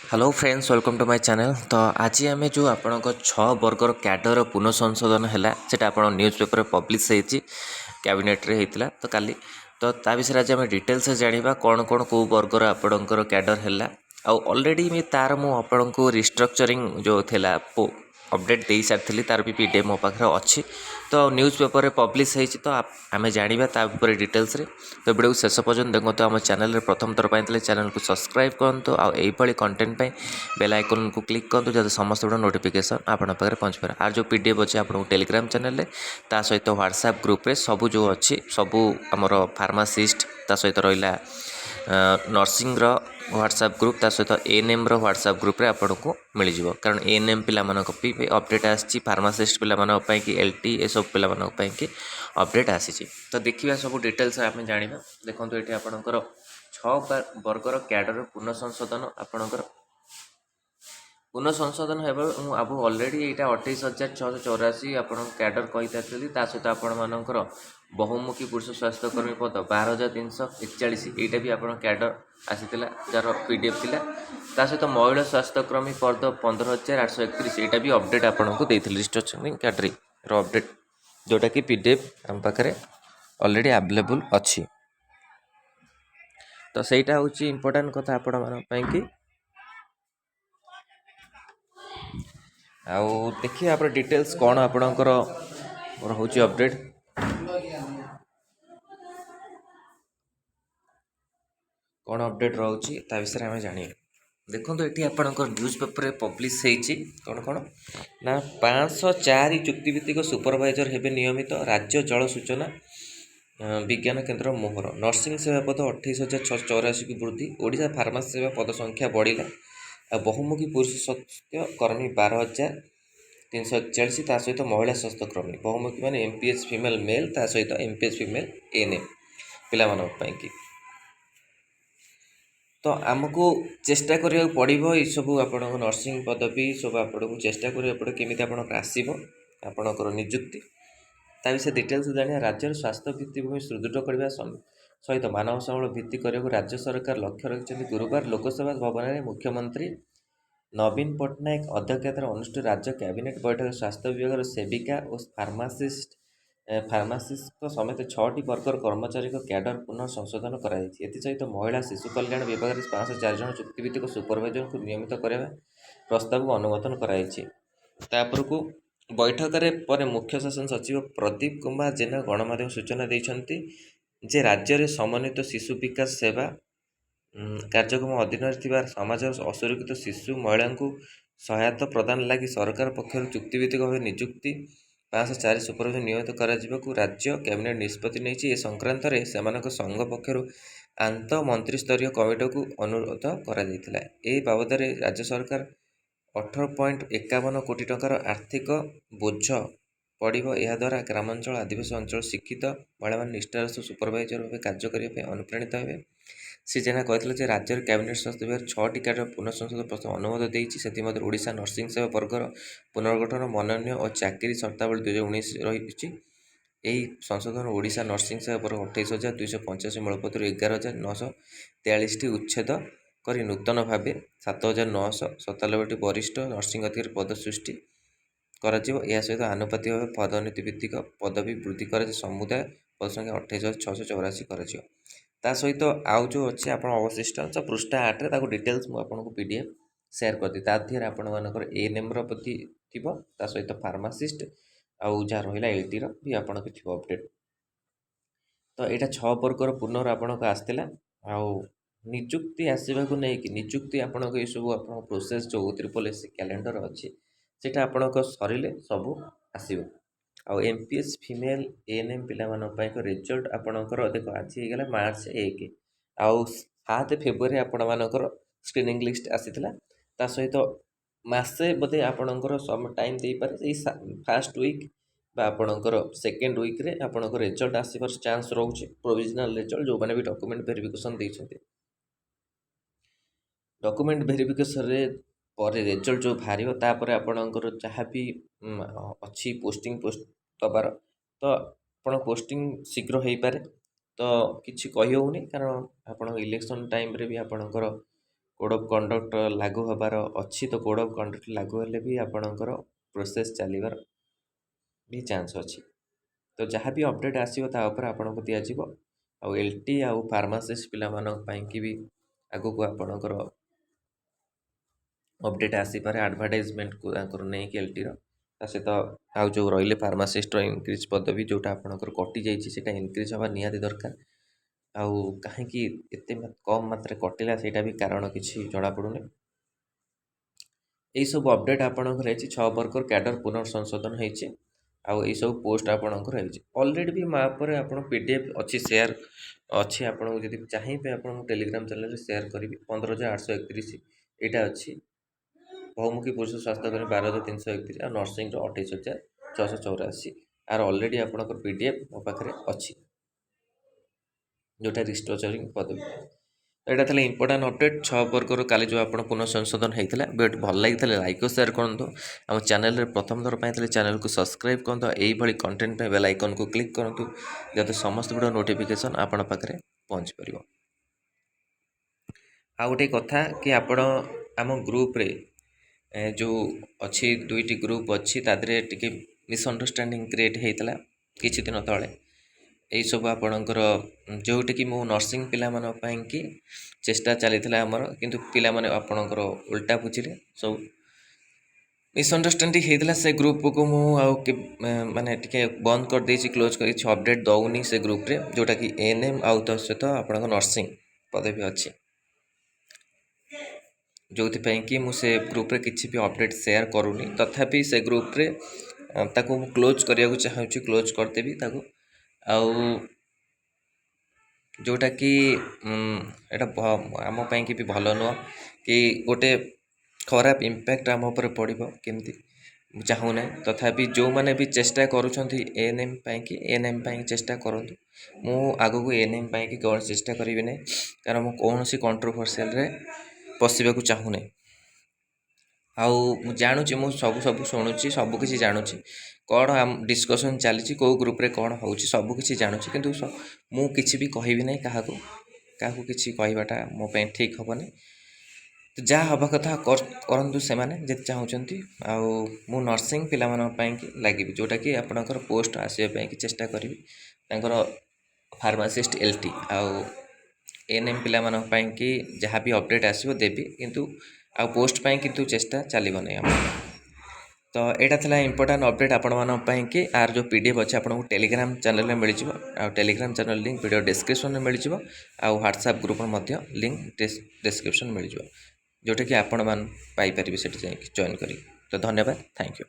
Hello friends welcome to my channel. तो आज आम जो आपण छः वर्गर कैडर पुनଃसंशोधन है सेटा आप न्यूज़ पेपर पब्लिश होती कैबिनेट रे होता तो काली तो ता विषय आज आम डिटेल्स जाना कौन कौन कौ वर्गर आपणकर कैडर है ऑलरेडी तार मुझे रिस्ट्रक्चरिंग जो थिला अपडेट दे सारी तार भी पीडीएफ मो पाखे अच्छी तो न्यूज़ पेपर रे पब्लिश होती तो आम जाना डिटेल्स रे तो वीडियो शेष पर्यटन देखो आम चैनल प्रथम थर पाई चैनल को सब्सक्राइब करूँ आउ कंटेंट बेल आइकन को क्लिक करूँ जब समस्त गुड़ा नोटिफिकेशन आपन पाखे पहुँच पारे आर जो पीडीएफ अच्छे आपको टेलीग्राम चैनल ता सहित व्हाट्सएप ग्रुप रे सबू जो अच्छी सबू आमर फार्मासिस्ट ता सहित रहा नर्सिंग व्हाट्सएप ग्रुप ता सहित एएनएम व्हाट्सएप ग्रुप रे आपको मिल जाव कारण एएनएम पिला अपडेट आसी फार्मासिस्ट पिला कि एलटी ए सब पिला कि अपडेट आसी तो देखिए सब डिटेल्स आम जाना देखो ये आपंकर 6 वर्गर कैडर पुनଃसंशोधन आपणकर पुनःसंशोधन हो अब ऑलरेडी यहाँ 28,684 आप कैडर कही सारी सहित आपर बहुमुखी पुरुष स्वास्थ्यकर्मी पद 12,341 यहाँ भी आप कैडर आसी जार पीडीएफ थिला सहित महिला स्वास्थ्यकर्मी पद 15,831 यहाँ भी अपडेट आपको देती रिस्ट्रक्चरिंग कैडरी अपडेट जोटा कि पीडीएफ आम पाखे ऑलरेडी अवेलेबल अच्छी तो सहीटा हूँ इम्पोर्टाट कथा आपण कि आउ देखिए आप डिटेल्स कौन आपणकर रोचे अपडेट कौन अपडेट रोचे ता विषय आम जानिए देखो ये आपणकर न्यूज़ पेपर पब्लिश होती कौन कौन ना 504 चुक्तिभित्तिक सुपरवाइजर हेबे नियमित राज्य जल सूचना विज्ञान केन्द्र मोहर नर्सिंग सेवा पद 28,684 की वृद्धि ओडिशा फार्मासी सेवा पद संख्या बढ़िला आ बहुमुखी पुरुष स्वास्थ्य कर्मी 12,341 ता सहित महिला स्वास्थ्यकर्मी बहुमुखी माने एमपीएच फीमेल मेल ता सहित एमपीएच फीमेल एएनएम पिला मानक तो आमको चेष्टा करिया पड़िबो ई सब आपण नर्सिंग पदवी सब आपको चेष्टा करिया पड़े केमिति आपण आसीबो आपणकर नियुक्ति ता विषय डिटेल्स जानिया राज्य स्वास्थ्य भित्तिभूमि सुदृढ़ करने सहित मानव संबल भित्ति करने राज्य सरकार लक्ष्य रखिंट गुरुवार लोकसभा भवन में मुख्यमंत्री नवीन पट्टनायक अध्यक्षतार अनुष्ठित राज्य कैबिनेट बैठक स्वास्थ्य विभाग सेविका और फार्मासिस्ट समेत 6टी वर्गर कर्मचारी कैडर पुनः संशोधन सहित महिला शिशु कल्याण विभाग में 504 जन चुक्तिभित्तिक सुपरवाइजर को नियमित करने प्रस्ताव को अनुमोदन कर बैठक मुख्य शासन सचिव प्रदीप कुमार जेना गणमाध्यम सूचना देते जे राज्य में समन्वित शिशु विकास सेवा कार्यक्रम अधीन समाज असुरक्षित शिशु महिला को सहायता प्रदान लगी सरकार पक्षर चुक्तिभित्तिक भाव नियुक्ति 504 सुपरवाइजर नियमित कर राज्य कैबिनेट निष्पत्ति नहीं संक्रांत में संघ पक्षर आंत मंत्रिस्तरीय कमिटी को अनुरोध कर बाबद राज्य सरकार 18.51 कोटी टंकार आर्थिक बोझ पड़ो याद्वारा ग्रामांचल आदिवासी अंचल शिक्षित महिला निष्ठार सुपरवाइजर भाव कार्य करने अनुप्राणित हे श्री जेना कहते राज्य कैबिनेट स्वास्थ्य विभाग 6टी कैडर पुनःसंशोधन प्रस्ताव अनुमोदन देती ओडिशा नर्सिंग सेवा वर्गर पुनर्गठन मनोनयन और चाकरी शर्तावली 2019 रही यही संशोधन ओडिशा नर्सिंग सेवा वर्ग 28,285 मूलपत्र 11,943 उच्छेद कर नूतन भाव 7,997 वरिष्ठ नर्सिंग अधिकारी पद सृष्टि सहित आनुपातिक भाव पदोन्नति भित्तिक पदवी वृद्धि कर समुदाय पद संख्या 28,684 ता सहित आउ जो अच्छे आप अवशिष्ट तो पृष्ठा 8 रे डिटेल्स मुझे पीडीएफ शेयर करदी तार आपर एएनएम प्रति थी सहित फार्मासिस्ट आउ जहाँ रहा एलटी भी आपन थी अपडेट तो यहाँ 6 वर्गर पुनः आपको आसाला आउ निजुक्ति आसवा को लेकिन निजुक्ति आपन ये सब आप प्रोसेस जो 3SSC कैलेंडर अच्छी सेटा आपन सरिले सब आसो आउ एमपीएच फीमेल एएनएम पिला रिजल्ट आपणकर देख आज होगा मार्च 1 आउ 7 फेब्रुआरी आपर स्क्रीनिंग लिस्ट आसीला ता सहित मसे बोधे आपणकर सम टाइम दे पारे फास्ट वीक आपणकर सेकेंड वीक रे आपणकर रिजल्ट आसबार चांस रोचे प्रोविजनल रिजल्ट जो मैंने भी डॉक्यूमेंट वेरिफिकेशन देते डॉक्यूमेंट वेरिफिकेशन रे पर रिजल्ट जो बाहर आपणकर जहाँ भी अच्छी पोस्टिंग पोस्ट दबार तो आप पोस्टिंग शीघ्र हो पारे तो किसी कही होनी कारण आप इलेक्शन टाइम रे भी आपणकर କୋଡ଼ ଅଫ୍ କଣ୍ଡକ୍ଟ ଲାଗୁ ହେବାର ଅଛି, ତ କୋଡ଼ ଅଫ୍ କଣ୍ଡକ୍ଟ ଲାଗୁ ହେଲେ ବି ଆପଣଙ୍କର ପ୍ରୋସେସ୍ ଚାଲିବାର ବି ଚାନ୍ସ ଅଛି। ତ ଯାହା ବି ଅପଡ଼େଟ୍ ଆସିବ ତା ଉପରେ ଆପଣଙ୍କୁ ଦିଆଯିବ। ଆଉ LT ଆଉ ଫାର୍ମାସିଷ୍ଟ ପିଲାମାନଙ୍କ ପାଇଁକି ବି ଆଗକୁ ଆପଣଙ୍କର ଅପଡ଼େଟ୍ ଆସିପାରେ ଆଡ଼ଭର୍ଟାଇଜମେଣ୍ଟକୁ ତାଙ୍କର ନେଇକି LTର। ତା ସହିତ ଆଉ ଯେଉଁ ରହିଲେ ଫାର୍ମାସିଷ୍ଟର ଇନକ୍ରିଜ୍ ପଦବୀ ଯେଉଁଟା ଆପଣଙ୍କର କଟିଯାଇଛି ସେଇଟା ଇନକ୍ରିଜ୍ ହେବା ନିହାତି ଦରକାର। ଆଉ କାହିଁକି ଏତେ କମ୍ ମାତ୍ରାରେ କଟିଲା ସେଇଟା ବି କାରଣ କିଛି ଜଣାପଡ଼ୁନି। ଏଇସବୁ ଅପଡ଼େଟ୍ ଆପଣଙ୍କର ହେଇଛି। 6 ବର୍ଗର କ୍ୟାଡର ପୁନଃସଂଶୋଧନ ହେଇଛି। ଆଉ ଏଇସବୁ ପୋଷ୍ଟ ଆପଣଙ୍କର ହେଇଛି। ଅଲରେଡ଼ି ବି ମୋ ଉପରେ ଆପଣ PDF ଅଛି, ସେୟାର ଅଛି। ଆପଣଙ୍କୁ ଯଦି ଚାହିଁବେ ଆପଣ ମୁଁ ଟେଲିଗ୍ରାମ ଚ୍ୟାନେଲରେ ସେୟାର କରିବି। 15,831 ଏଇଟା ଅଛି। ବହୁମୁଖୀ ପୁରୁଷ ସ୍ୱାସ୍ଥ୍ୟକର୍ମୀ 12,331 ଆଉ ନର୍ସିଂର 28,684। ଆର ଅଲରେଡ଼ି ଆପଣଙ୍କର PDF ମୋ ପାଖରେ ଅଛି, ଯେଉଁଟା ରିଷ୍ଟ୍ରଚରିଂ ପଦବୀ। ତ ଏଇଟା ଥିଲା ଇମ୍ପୋର୍ଟାଣ୍ଟ ଅପଡ଼େଟ୍ 6 ବର୍ଗର କାଲି ଯେଉଁ ଆପଣ ପୁନଃସଂଶୋଧନ ହେଇଥିଲା। ଭିଡ଼ିଓଟି ଭଲ ଲାଗିଥିଲେ ଲାଇକ୍ ଓ ସେୟାର କରନ୍ତୁ। ଆମ ଚ୍ୟାନେଲରେ ପ୍ରଥମ ଥର ପାଇଁ ଥିଲେ ଚ୍ୟାନେଲକୁ ସବସ୍କ୍ରାଇବ୍ କରନ୍ତୁ। ଏଇଭଳି କଣ୍ଟେଣ୍ଟ ପାଇଁ ବେଲ୍ ଆଇକନ୍କୁ କ୍ଲିକ୍ କରନ୍ତୁ, ଯାতে ସମସ୍ତ ଭିଡ଼ିଓ ନୋଟିଫିକେସନ୍ ଆପଣ ପାଖରେ ପହଞ୍ଚି ପାରିବ। ଆଉ ଗୋଟେ କଥା କି ଆପଣ ଆମ ଗ୍ରୁପରେ ଯେଉଁ ଅଛି 2ଟି ଗ୍ରୁପ୍ ଅଛି, ତା ଦେହରେ ଟିକେ ମିସ୍ଅଣ୍ଡରଷ୍ଟାଣ୍ଡିଂ କ୍ରିଏଟ୍ ହେଇଥିଲା କିଛି ଦିନ ତଳେ। ଏଇସବୁ ଆପଣଙ୍କର ଯେଉଁଠିକି ମୁଁ ନର୍ସିଂ ପିଲାମାନଙ୍କ ପାଇଁକି ଚେଷ୍ଟା ଚାଲିଥିଲା ଆମର, କିନ୍ତୁ ପିଲାମାନେ ଆପଣଙ୍କର ଓଲଟା ବୁଝିଲେ। ସବୁ ମିସ୍ଅଣ୍ଡରଷ୍ଟାଣ୍ଡିଂ ହେଇଥିଲା। ସେ ଗ୍ରୁପକୁ ମୁଁ ଆଉ ମାନେ ଟିକେ ବନ୍ଦ କରିଦେଇଛି, କ୍ଲୋଜ୍ କରି କିଛି ଅପଡ଼େଟ୍ ଦେଉନି ସେ ଗ୍ରୁପରେ, ଯେଉଁଟାକି ANM ଆଉ ତା ସହିତ ଆପଣଙ୍କ ନର୍ସିଂ ପଦବୀ ଅଛି। ଯେଉଁଥିପାଇଁ କି ମୁଁ ସେ ଗ୍ରୁପରେ କିଛି ବି ଅପଡ଼େଟ୍ ସେୟାର କରୁନି। ତଥାପି ସେ ଗ୍ରୁପରେ ତାକୁ ମୁଁ କ୍ଲୋଜ୍ କରିବାକୁ ଚାହୁଁଛି, କ୍ଲୋଜ୍ କରିଦେବି ତାକୁ। ଆଉ ଯେଉଁଟାକି ଏଇଟା ଆମ ପାଇଁକି ବି ଭଲ ନୁହଁ, କି ଗୋଟେ ଖରାପ ଇମ୍ପାକ୍ଟ ଆମ ଉପରେ ପଡ଼ିବ କେମିତି ଚାହୁଁନାହିଁ। ତଥାପି ଯେଉଁମାନେ ବି ଚେଷ୍ଟା କରୁଛନ୍ତି ANM ପାଇଁକି, ANM ପାଇଁ ଚେଷ୍ଟା କରନ୍ତୁ। ମୁଁ ଆଗକୁ ANM ପାଇଁକି କୌଣସି ଚେଷ୍ଟା କରିବି ନାହିଁ, କାରଣ ମୁଁ କୌଣସି କଣ୍ଟ୍ରୋଭର୍ସିଆଲରେ ପଶିବାକୁ ଚାହୁଁନାହିଁ। ଆଉ ମୁଁ ଜାଣୁଛି, ମୁଁ ସବୁ ଶୁଣୁଛି, ସବୁ କିଛି ଜାଣୁଛି, କ'ଣ ଡିସ୍କସନ୍ ଚାଲିଛି, କେଉଁ ଗ୍ରୁପରେ କ'ଣ ହେଉଛି ସବୁ କିଛି ଜାଣୁଛି। କିନ୍ତୁ ମୁଁ କିଛି ବି କହିବି ନାହିଁ କାହାକୁ କିଛି କହିବାଟା ମୋ ପାଇଁ ଠିକ୍ ହେବନି। ଯାହା ହେବା କଥା କରନ୍ତୁ ସେମାନେ ଯଦି ଚାହୁଁଛନ୍ତି। ଆଉ ମୁଁ ନର୍ସିଂ ପିଲାମାନଙ୍କ ପାଇଁକି ଲାଗିବି, ଯେଉଁଟାକି ଆପଣଙ୍କର ପୋଷ୍ଟ ଆସିବା ପାଇଁକି ଚେଷ୍ଟା କରିବି। ତାଙ୍କର ଫାର୍ମାସିଷ୍ଟ LT ଆଉ ANM ପିଲାମାନଙ୍କ ପାଇଁକି ଯାହା ବି ଅପଡ଼େଟ୍ ଆସିବ ଦେବି, କିନ୍ତୁ ଆଉ ପୋଷ୍ଟ ପାଇଁ କିନ୍ତୁ ଚେଷ୍ଟା ଚାଲିବ ନାହିଁ ଆମର। ତ ଏଇଟା ଥିଲା ଇମ୍ପୋର୍ଟାଣ୍ଟ ଅପଡ଼େଟ୍ ଆପଣମାନଙ୍କ ପାଇଁକି। ଆର ଯେଉଁ PDF ଅଛି ଆପଣଙ୍କୁ ଟେଲିଗ୍ରାମ ଚ୍ୟାନେଲରେ ମିଳିଯିବ। ଆଉ ଟେଲିଗ୍ରାମ ଚ୍ୟାନେଲ ଲିଙ୍କ୍ ଭିଡ଼ିଓ ଡେସ୍କ୍ରିପସନ୍ରେ ମିଳିଯିବ। ଆଉ ହ୍ୱାଟ୍ସଆପ୍ ଗ୍ରୁପ୍ର ମଧ୍ୟ ଲିଙ୍କ୍ ଡେସ୍କ୍ରିପସନ୍ ମିଳିଯିବ, ଯେଉଁଟାକି ଆପଣମାନେ ପାଇପାରିବେ ସେଠି ଯାଇକି ଜଏନ୍ କରିକି। ତ ଧନ୍ୟବାଦ, ଥ୍ୟାଙ୍କ ୟୁ।